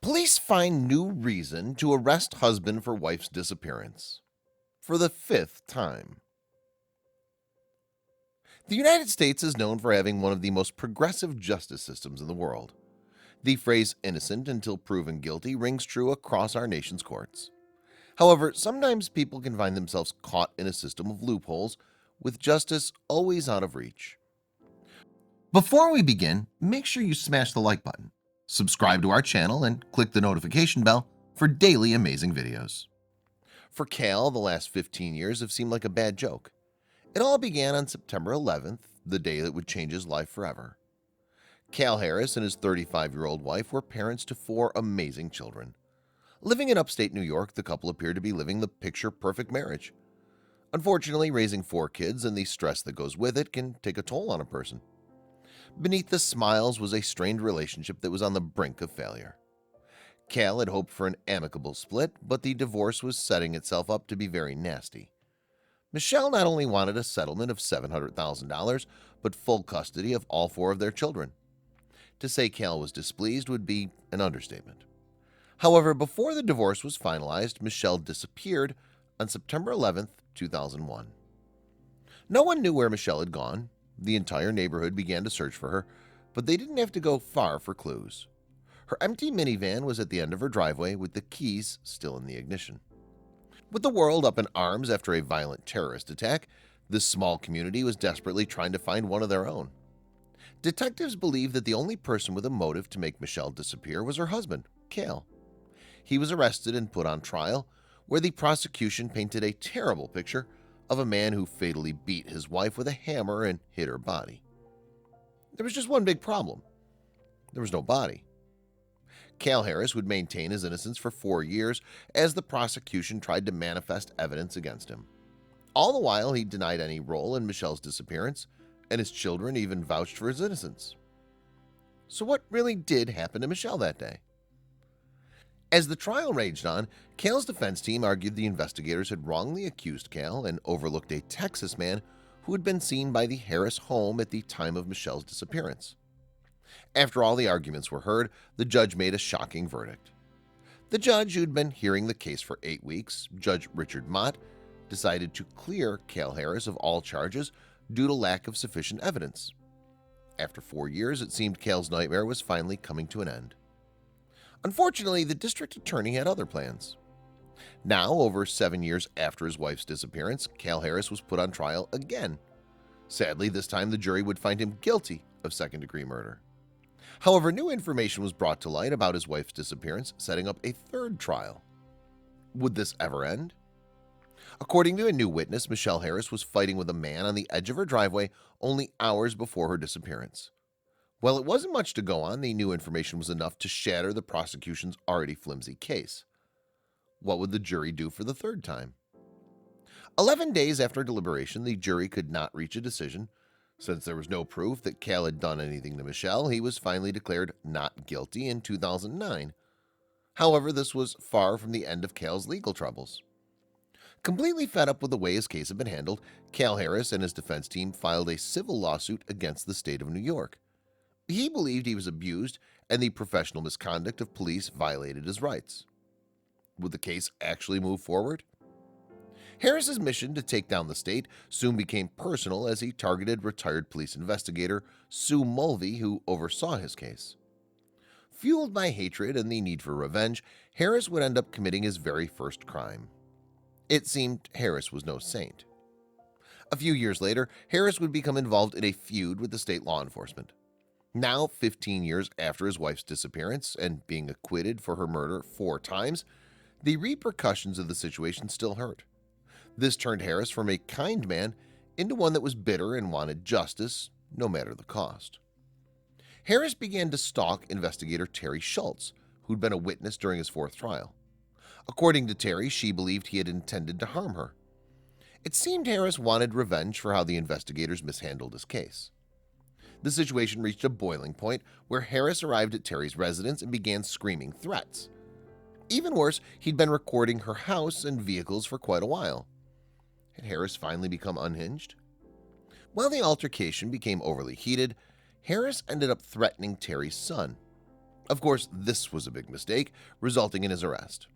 Police find new reason to arrest husband for wife's disappearance for the fifth time. The United States is known for having one of the most progressive justice systems in the world. The phrase innocent until proven guilty rings true across our nation's courts. However, sometimes people can find themselves caught in a system of loopholes, with justice always out of reach. Before we begin, make sure you smash the like button, subscribe to our channel, and click the notification bell for daily amazing videos. For Cal, the last 15 years have seemed like a bad joke. It all began on September 11th, the day that would change his life forever. Cal Harris and his 35-year-old wife were parents to 4 amazing children. Living in upstate New York, the couple appeared to be living the picture-perfect marriage. Unfortunately, raising 4 kids and the stress that goes with it can take a toll on a person. Beneath the smiles was a strained relationship that was on the brink of failure. Cal had hoped for an amicable split, but the divorce was setting itself up to be very nasty. Michelle not only wanted a settlement of $700,000, but full custody of all 4 of their children. To say Cal was displeased would be an understatement. However, before the divorce was finalized, Michelle disappeared on September 11th, 2001. No one knew where Michelle had gone. The entire neighborhood began to search for her, but they didn't have to go far for clues. Her empty minivan was at the end of her driveway with the keys still in the ignition. With the world up in arms after a violent terrorist attack, this small community was desperately trying to find one of their own. Detectives believed that the only person with a motive to make Michelle disappear was her husband, Cal. He was arrested and put on trial, where the prosecution painted a terrible picture of a man who fatally beat his wife with a hammer and hit her body. There was just one big problem. There was no body. Cal Harris would maintain his innocence for 4 years as the prosecution tried to manifest evidence against him. All the while, he denied any role in Michelle's disappearance, and his children even vouched for his innocence. So what really did happen to Michelle that day? As the trial raged on, Cal's defense team argued the investigators had wrongly accused Cal and overlooked a Texas man who had been seen by the Harris home at the time of Michelle's disappearance. After all the arguments were heard, the judge made a shocking verdict. The judge, who'd been hearing the case for 8 weeks, Judge Richard Mott, decided to clear Cal Harris of all charges due to lack of sufficient evidence. After 4 years, it seemed Cal's nightmare was finally coming to an end. Unfortunately, the district attorney had other plans. Now, over 7 years after his wife's disappearance, Cal Harris was put on trial again. Sadly, this time the jury would find him guilty of second-degree murder. However, new information was brought to light about his wife's disappearance, setting up a third trial. Would this ever end? According to a new witness, Michelle Harris was fighting with a man on the edge of her driveway only hours before her disappearance. While it wasn't much to go on, the new information was enough to shatter the prosecution's already flimsy case. What would the jury do for the third time? 11 days after deliberation, the jury could not reach a decision. Since there was no proof that Cal had done anything to Michelle, he was finally declared not guilty in 2009. However, this was far from the end of Cal's legal troubles. Completely fed up with the way his case had been handled, Cal Harris and his defense team filed a civil lawsuit against the state of New York. He believed he was abused and the professional misconduct of police violated his rights. Would the case actually move forward? Harris's mission to take down the state soon became personal as he targeted retired police investigator Sue Mulvey, who oversaw his case. Fueled by hatred and the need for revenge, Harris would end up committing his very first crime. It seemed Harris was no saint. A few years later, Harris would become involved in a feud with the state law enforcement. Now, 15 years after his wife's disappearance and being acquitted for her murder 4 times, the repercussions of the situation still hurt. This turned Harris from a kind man into one that was bitter and wanted justice, no matter the cost. Harris began to stalk investigator Terry Schultz, who'd been a witness during his 4th trial. According to Terry, she believed he had intended to harm her. It seemed Harris wanted revenge for how the investigators mishandled his case. The situation reached a boiling point where Harris arrived at Terry's residence and began screaming threats. Even worse, he'd been recording her house and vehicles for quite a while. Had Harris finally become unhinged? While the altercation became overly heated, Harris ended up threatening Terry's son. Of course, this was a big mistake, resulting in his arrest.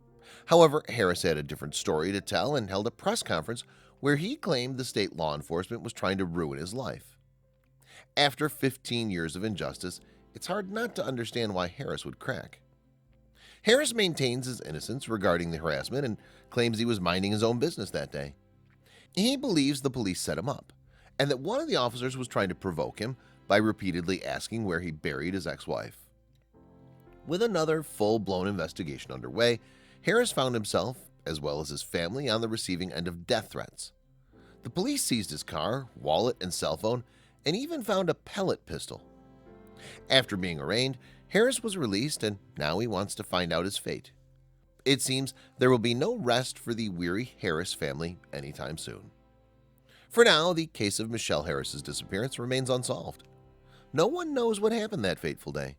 However, Harris had a different story to tell and held a press conference where he claimed the state law enforcement was trying to ruin his life. After 15 years of injustice, it's hard not to understand why Harris would crack. Harris maintains his innocence regarding the harassment and claims he was minding his own business that day. He believes the police set him up, and that one of the officers was trying to provoke him by repeatedly asking where he buried his ex-wife. With another full-blown investigation underway, Harris found himself, as well as his family, on the receiving end of death threats. The police seized his car, wallet, and cell phone, and even found a pellet pistol. After being arraigned, Harris was released, and now he wants to find out his fate. It seems there will be no rest for the weary Harris family anytime soon. For now, the case of Michelle Harris's disappearance remains unsolved. No one knows what happened that fateful day,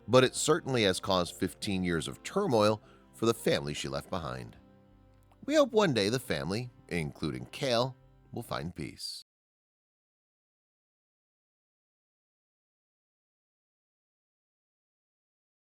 but it certainly has caused 15 years of turmoil for the family she left behind. We hope one day the family, including Cale, will find peace.